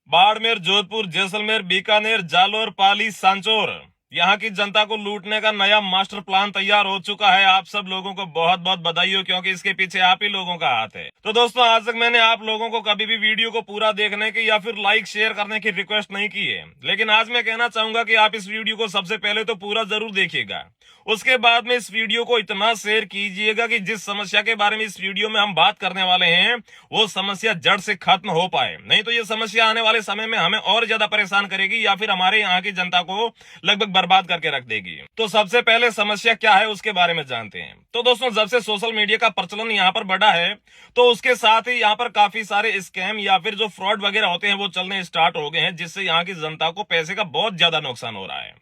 बाड़मेर, जोधपुर, जैसलमेर, बीकानेर, जालोर, पाली, सांचौर, यहाँ की जनता को लूटने का नया मास्टर प्लान तैयार हो चुका है। आप सब लोगों को बहुत बहुत बधाई हो, क्योंकि इसके पीछे आप ही लोगों का हाथ है। तो दोस्तों, आज तक मैंने आप लोगों को कभी भी वीडियो को पूरा देखने की या फिर लाइक शेयर करने की रिक्वेस्ट नहीं की है, लेकिन आज मैं कहना चाहूंगा कि आप इस वीडियो को सबसे पहले तो पूरा जरूर देखिएगा। उसके बाद में इस वीडियो को इतना शेयर कीजिएगा कि जिस समस्या के बारे में इस वीडियो में हम बात करने वाले हैं वो समस्या जड़ से खत्म हो पाए। नहीं तो ये समस्या आने वाले समय में हमें और ज्यादा परेशान करेगी या फिर हमारे यहाँ की जनता को लगभग बर्बाद करके रख देगी। तो सबसे पहले समस्या क्या है उसके बारे में जानते हैं। तो दोस्तों, जब से सोशल मीडिया का प्रचलन यहाँ पर बढ़ा है, तो उसके साथ ही यहाँ पर काफी सारे स्कैम या फिर जो फ्रॉड वगैरह होते हैं वो चलने स्टार्ट हो गए हैं, जिससे यहाँ की जनता को पैसे का बहुत ज्यादा नुकसान हो रहा है।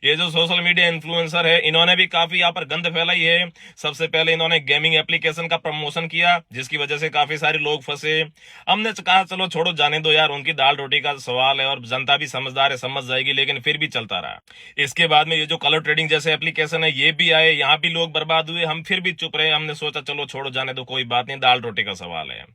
ये जो सोशल मीडिया इन्फ्लुएंसर है, इन्होंने भी काफी यहाँ पर गंद फैलाई है। सबसे पहले इन्होंने गेमिंग एप्लीकेशन का प्रमोशन किया, जिसकी वजह से काफी सारे लोग फंसे। हमने कहा चलो छोड़ो, जाने दो यार, उनकी दाल रोटी का सवाल है और जनता भी समझदार है, समझ जाएगी, लेकिन फिर भी चलता रहा। इसके बाद में ये जो कलर ट्रेडिंग जैसे एप्लीकेशन है ये भी आए, यहाँ भी लोग बर्बाद हुए, हम फिर भी चुप रहे। हमने सोचा चलो छोड़ो, जाने दो, कोई बात नहीं, दाल रोटी का सवाल है।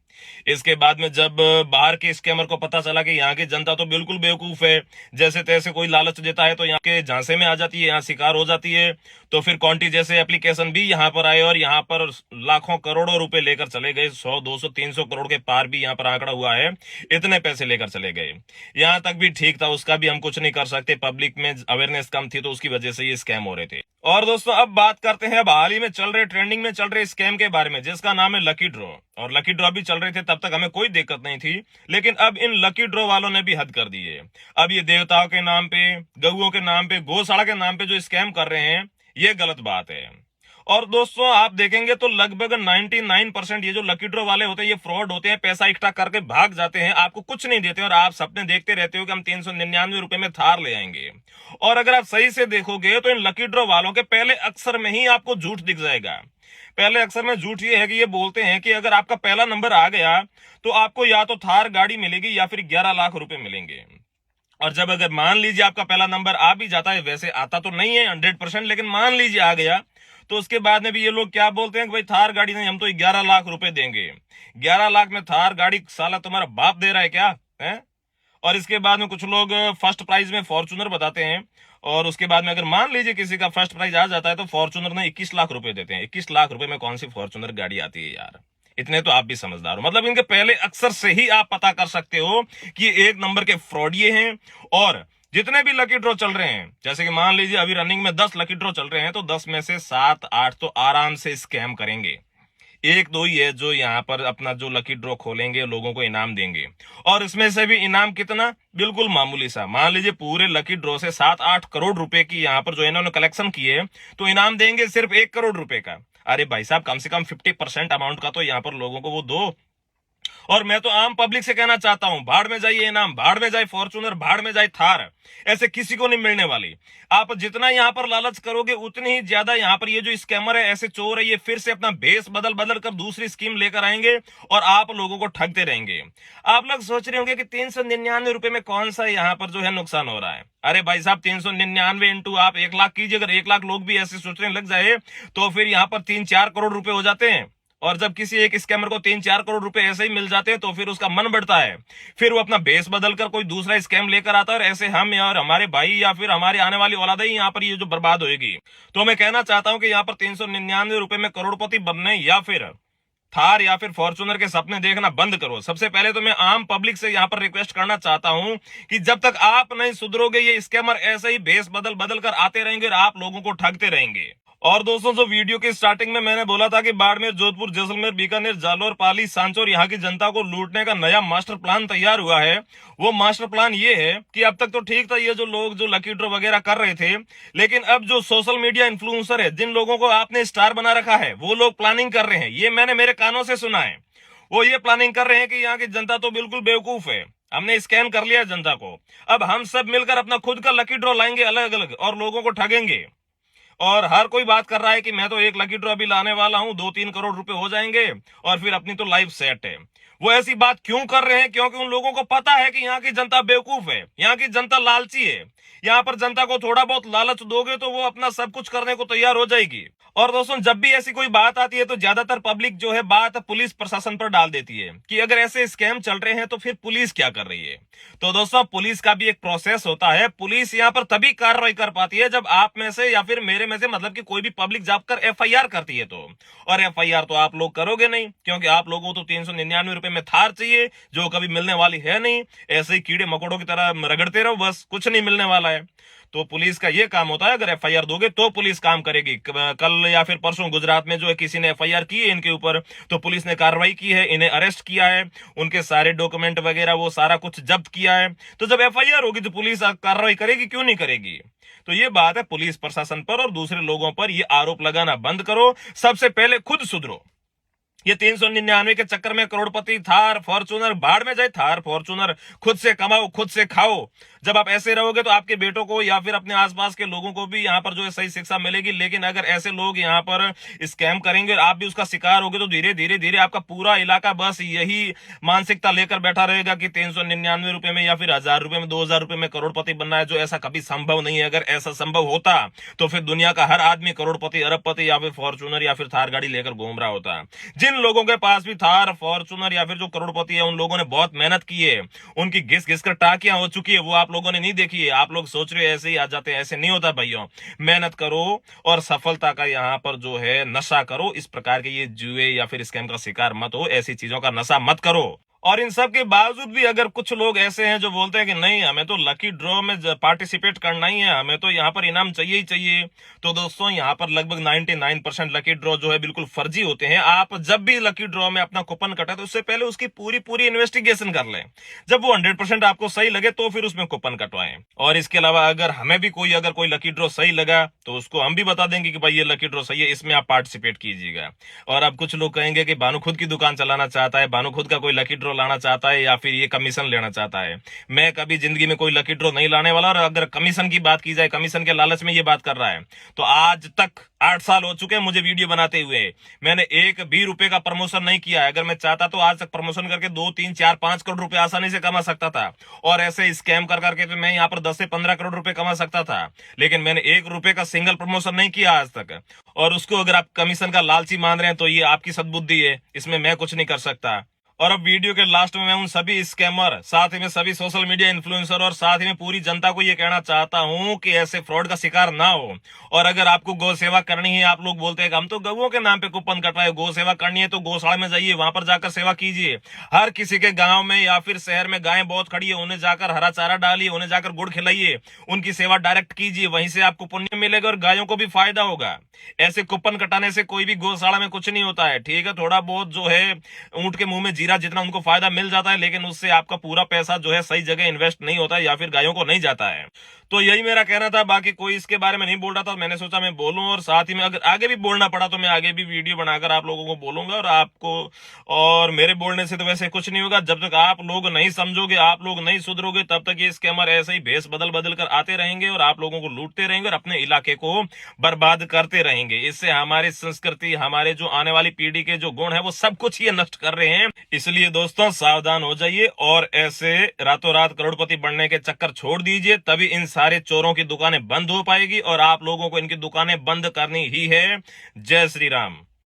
इसके बाद में जब बाहर के स्कैमर को पता चला कि यहाँ की जनता तो बिल्कुल बेवकूफ है, जैसे तैसे कोई लालच देता है तो यहाँ के झांसे में आ जाती है, यहाँ शिकार हो जाती है, तो फिर कॉन्टी जैसे एप्लीकेशन भी यहाँ पर आए और यहाँ पर लाखों करोड़ों रुपए लेकर चले गए। 100, 200, 300 करोड़ के पार भी यहाँ पर आंकड़ा हुआ है, इतने पैसे लेकर चले गए। यहाँ तक भी ठीक था, उसका भी हम कुछ नहीं कर सकते, पब्लिक में अवेयरनेस कम थी तो उसकी वजह से ये स्कैम हो रहे थे। और दोस्तों, अब बात करते हैं अब हाल ही में चल रहे, ट्रेंडिंग में चल रहे स्कैम के बारे में, जिसका नाम है लकी ड्रॉ। और लकी ड्रॉ भी चल रहे थे, तब तक हमें कोई दिक्कत नहीं थी, लेकिन अब इन लकी ड्रॉ वालों ने भी हद कर दी है। अब ये देवताओं के नाम पे, गऊओं के नाम पे, गौशाला के नाम पे जो स्कैम कर रहे हैं, ये गलत बात है। और दोस्तों, आप देखेंगे तो लगभग 99% ये जो लकी ड्रॉ वाले होते हैं ये फ्रॉड होते हैं, पैसा इकट्ठा करके भाग जाते हैं, आपको कुछ नहीं देते और आप सपने देखते रहते हो कि हम 399 रुपए में थार ले आएंगे। और अगर आप सही से देखोगे तो इन लकी ड्रॉ वालों के पहले अक्षर में ही आपको झूठ दिख जाएगा। पहले अक्षर में झूठ ये है कि ये बोलते हैं कि अगर आपका पहला नंबर आ गया तो आपको या तो थार गाड़ी मिलेगी या फिर 11 लाख रुपए मिलेंगे। और जब अगर मान लीजिए आपका पहला नंबर आ भी जाता है, वैसे आता तो नहीं है 100%, लेकिन मान लीजिए आ गया, तो उसके बाद में भी ये लोग क्या बोलते हैं कि भाई थार गाड़ी नहीं, हम तो 11 लाख रुपए देंगे। 11 लाख में थार गाड़ी साला तुम्हारा बाप दे रहा है क्या है? और इसके बाद में कुछ लोग फर्स्ट प्राइज में फॉर्चूनर बताते हैं, और उसके बाद में अगर मान लीजिए किसी का फर्स्ट प्राइज आ जाता है तो फॉर्चूनर में 21 लाख रुपए देते हैं। 21 लाख रुपए में कौन सी फॉर्चूनर गाड़ी आती है यार? इतने तो आप भी समझदार हो। मतलब इनके पहले अक्षर से ही आप पता कर सकते हो कि एक नंबर के फ्रॉडिये हैं। और जितने भी लकी ड्रॉ चल रहे हैं, जैसे कि मान लीजिए अभी रनिंग में 10 लकी ड्रॉ चल रहे हैं, तो 10 में से 7, 8 तो आराम से स्कैम करेंगे। एक दो ही है जो यहाँ पर अपना जो लकी ड्रॉ खोलेंगे, लोगों को इनाम देंगे। और इसमें से भी इनाम कितना? बिल्कुल मामूली सा। मान लीजिए पूरे लकी ड्रॉ से 7-8 करोड़ रुपए की यहाँ पर जो इन्होंने कलेक्शन की है, तो इनाम देंगे सिर्फ 1 करोड़ रुपए का। अरे भाई साहब, कम से कम 50% अमाउंट का तो यहाँ पर लोगों को वो दो। और मैं तो आम पब्लिक से कहना चाहता हूं, भाड़ में जाइए इनाम, भाड़ में जाए फॉर्चूनर, भाड़ में जाए थार, ऐसे किसी को नहीं मिलने वाली। आप जितना यहां पर लालच करोगे उतनी ही ज्यादा यहां पर ये जो स्कैमर है, ऐसे चोर है, ये फिर से अपना भेष बदल बदल कर दूसरी स्कीम लेकर आएंगे और आप लोगों को ठगते रहेंगे। आप लोग सोच रहे होंगे कि 399 रुपए में कौन सा यहां पर जो है नुकसान हो रहा है। अरे भाई साहब, 399 इंटू आप 1 लाख कीजिए। अगर 1 लाख लोग भी ऐसे सोचने लग जाए तो फिर यहां पर 3-4 करोड़ रुपए हो जाते हैं। और जब किसी एक स्कैमर को 3-4 करोड़ रुपए ऐसे ही मिल जाते हैं तो फिर उसका मन बढ़ता है, फिर वो अपना बेस बदलकर कोई दूसरा स्कैम लेकर आता है, और ऐसे हम और हमारे भाई या फिर हमारे आने वाली औलाद ही यहाँ पर ये जो बर्बाद होगी। तो मैं कहना चाहता हूं कि यहाँ पर 399 रुपए में करोड़पति बनने या फिर थार या फिर फॉर्चूनर के सपने देखना बंद करो। सबसे पहले तो मैं आम पब्लिक से यहाँ पर रिक्वेस्ट करना चाहता हूं कि जब तक आप नहीं सुधरोगे, ये स्कैमर ऐसे ही भेष बदल बदल कर आते रहेंगे और आप लोगों को ठगते रहेंगे। और दोस्तों, जो वीडियो की स्टार्टिंग में मैंने बोला था कि बाड़मेर, जोधपुर, जैसलमेर, बीकानेर, जालोर, पाली, सांचौर, यहाँ की जनता को लूटने का नया मास्टर प्लान तैयार हुआ है। वो मास्टर प्लान ये है कि अब तक तो ठीक था ये जो लोग जो लकी ड्रॉ वगैरह कर रहे थे, लेकिन अब जो सोशल मीडिया इन्फ्लुएंसर है, जिन लोगों को आपने स्टार बना रखा है, वो लोग प्लानिंग कर रहे हैं। ये मैंने मेरे कानों से सुना है। वो ये प्लानिंग कर रहे हैं कि यहाँ की जनता तो बिल्कुल बेवकूफ है, हमने स्कैम कर लिया जनता को, अब हम सब मिलकर अपना खुद का लकी ड्रॉ लाएंगे अलग अलग और लोगों को ठगेंगे। और हर कोई बात कर रहा है कि मैं तो एक लकी ड्रॉ भी लाने वाला हूं, 2-3 करोड़ रुपए हो जाएंगे और फिर अपनी तो लाइफ सेट है। वो ऐसी बात क्यों कर रहे हैं? क्योंकि उन लोगों को पता है कि यहाँ की जनता बेवकूफ है, यहाँ की जनता लालची है। यहाँ पर जनता को थोड़ा बहुत लालच दोगे तो वो अपना सब कुछ करने को तैयार हो जाएगी। और दोस्तों जब भी ऐसी कोई बात आती है तो ज्यादातर पब्लिक जो है बात पुलिस प्रशासन पर डाल देती है कि अगर ऐसे स्कैम चल रहे हैं तो फिर पुलिस क्या कर रही है। तो दोस्तों पुलिस का भी एक प्रोसेस होता है। पुलिस यहाँ पर तभी कार्रवाई कर पाती है जब आप में से या फिर मेरे में से मतलब कि कोई भी पब्लिक जाकर एफआईआर करती है तो। और एफआईआर तो आप लोग करोगे नहीं, क्योंकि आप लोगों को तो 399 रुपए में थार चाहिए जो कभी मिलने वाली है नहीं। ऐसे ही कीड़े मकोड़ों की तरह रगड़ते रहो, बस कुछ नहीं मिलने वाला है। तो पुलिस का ये काम होता है, अगर एफआईआर दोगे तो पुलिस काम करेगी। कल या फिर परसों गुजरात में जो है किसी ने एफआईआर की है इनके ऊपर, तो पुलिस ने कार्रवाई की है, इन्हें अरेस्ट किया है, उनके सारे डॉक्यूमेंट वगैरह वो सारा कुछ जब्त किया है। तो जब एफआईआर होगी तो पुलिस कार्रवाई करेगी, क्यों नहीं करेगी। तो ये बात है पुलिस प्रशासन पर और दूसरे लोगों पर ये आरोप लगाना बंद करो। सबसे पहले खुद सुधरो। ये 399 के चक्कर में करोड़पति थार फॉर्चूनर भाड़ में जाए, थार फॉर्चूनर खुद से कमाओ खुद से खाओ। जब आप ऐसे रहोगे तो आपके बेटों को या फिर अपने आसपास के लोगों को भी यहाँ पर जो है सही शिक्षा मिलेगी। लेकिन अगर ऐसे लोग यहाँ पर स्कैम करेंगे और आप भी उसका शिकार होगे तो धीरे धीरे धीरे आपका पूरा इलाका बस यही मानसिकता लेकर बैठा रहेगा कि 399 रुपए में या फिर 1000 रुपए में 2000 रुपए में करोड़पति बनना है, जो ऐसा कभी संभव नहीं है। अगर ऐसा संभव होता तो फिर दुनिया का हर आदमी करोड़पति अरबपति या फिर फॉर्चूनर या फिर थार गाड़ी लेकर घूम रहा होता। जिन लोगों के पास भी थार फॉर्चूनर या फिर जो करोड़पति है उन लोगों ने बहुत मेहनत की है, उनकी घिस घिस कर टाकियां हो चुकी है, वो आप लोगों ने नहीं देखी है। आप लोग सोच रहे हो ऐसे ही आ जाते हैं, ऐसे नहीं होता भाइयों। मेहनत करो और सफलता का यहाँ पर जो है नशा करो। इस प्रकार के ये जुए या फिर स्कैम का शिकार मत हो, ऐसी चीजों का नशा मत करो। और इन सब के बावजूद भी अगर कुछ लोग ऐसे हैं जो बोलते हैं कि नहीं हमें तो लकी ड्रॉ में पार्टिसिपेट करना ही है, हमें तो यहाँ पर इनाम चाहिए ही चाहिए, तो दोस्तों यहाँ पर लगभग 99% लकी ड्रॉ जो है बिल्कुल फर्जी होते हैं। आप जब भी लकी ड्रॉ में अपना कूपन कटा तो उससे पहले उसकी पूरी पूरी इन्वेस्टिगेशन कर लें। जब वो 100% आपको सही लगे तो फिर उसमें कूपन कटवाएं। और इसके अलावा अगर हमें भी अगर कोई लकी ड्रॉ सही लगा तो उसको हम भी बता देंगे कि भाई ये लकी ड्रॉ सही है, इसमें आप पार्टिसिपेट कीजिएगा। और अब कुछ लोग कहेंगे कि भानु खुद की दुकान चलाना चाहता है, भानु खुद का कोई लकी ड्रॉ लाना चाहता है या फिर ये कमीशन लेना चाहता है। मैं कभी जिंदगी में कोई लकी ड्रॉ नहीं लाने वाला। और अगर कमीशन की बात की जाए, कमीशन के लालच में ये बात कर रहा है, तो आज तक 8 साल हो चुके हैं मुझे वीडियो बनाते हुए, मैंने एक भी रुपए का प्रमोशन नहीं किया है। अगर मैं चाहता तो आज तक प्रमोशन करके 2, 3, 4, 5 करोड़ रुपए आसानी से कमा सकता था। और ऐसे स्कैम कर करके तो मैं यहाँ पर 10 से 15 करोड़ रुपए कमा सकता था। लेकिन मैंने 1 रुपए का सिंगल प्रमोशन नहीं किया आज तक। और उसको अगर आप कमीशन का लालची मान रहे हैं तो ये आपकी सद्बुद्धि है, इसमें मैं कुछ नहीं कर सकता। और अब वीडियो के लास्ट में मैं उन सभी स्कैमर, साथ ही में सभी सोशल मीडिया इन्फ्लुएंसर और साथ ही में पूरी जनता को ये कहना चाहता हूं कि ऐसे फ्रॉड का शिकार ना हो। और अगर आपको गौ सेवा करनी है, आप लोग बोलते हैं कि हम तो गौओं के नाम पे कूपन कटवाए, गौ सेवा करनी है तो गौशाला में जाइए, वहां पर जाकर सेवा कीजिए। हर किसी के गांव में या फिर शहर में गायें बहुत खड़ी है, उन्हें जाकर हरा चारा डालिए, उन्हें जाकर गुड़ खिलाइए, उनकी सेवा डायरेक्ट कीजिए, वहीं से आपको पुण्य मिलेगा और गायों को भी फायदा होगा। ऐसे कूपन कटाने से कोई भी गौशाला में कुछ नहीं होता है। ठीक है, थोड़ा बहुत जो है ऊंट के मुंह में जीरा जितना उनको फायदा मिल जाता है, लेकिन उससे आपका पूरा पैसा जो है सही जगह इन्वेस्ट नहीं होता है या फिर गायों को नहीं जाता है। तो यही मेरा कहना था, बाकी कोई इसके बारे में नहीं बोल रहा था, मैंने सोचा मैं बोलूं। और साथ ही में अगर आगे भी बोलना पड़ा तो मैं आगे भी वीडियो बनाकर आप लोगों को बोलूंगा। और आपको और मेरे बोलने से तो वैसे कुछ नहीं होगा। जब तक आप लोग नहीं समझोगे, आप लोग नहीं सुधरोगे, तब तक ये स्कैमर ऐसे ही भेष बदल बदल कर आते रहेंगे और आप लोगों को लूटते रहेंगे और अपने इलाके को बर्बाद करते रहेंगे। इससे हमारी संस्कृति, हमारे जो आने वाली पीढ़ी के जो गुण है वो सब कुछ ये नष्ट कर रहे हैं। इसलिए दोस्तों सावधान हो जाइए और ऐसे रातों रात करोड़पति बनने के चक्कर छोड़ दीजिए, तभी इन सारे चोरों की दुकानें बंद हो पाएगी और आप लोगों को इनकी दुकानें बंद करनी ही है। जय श्री राम।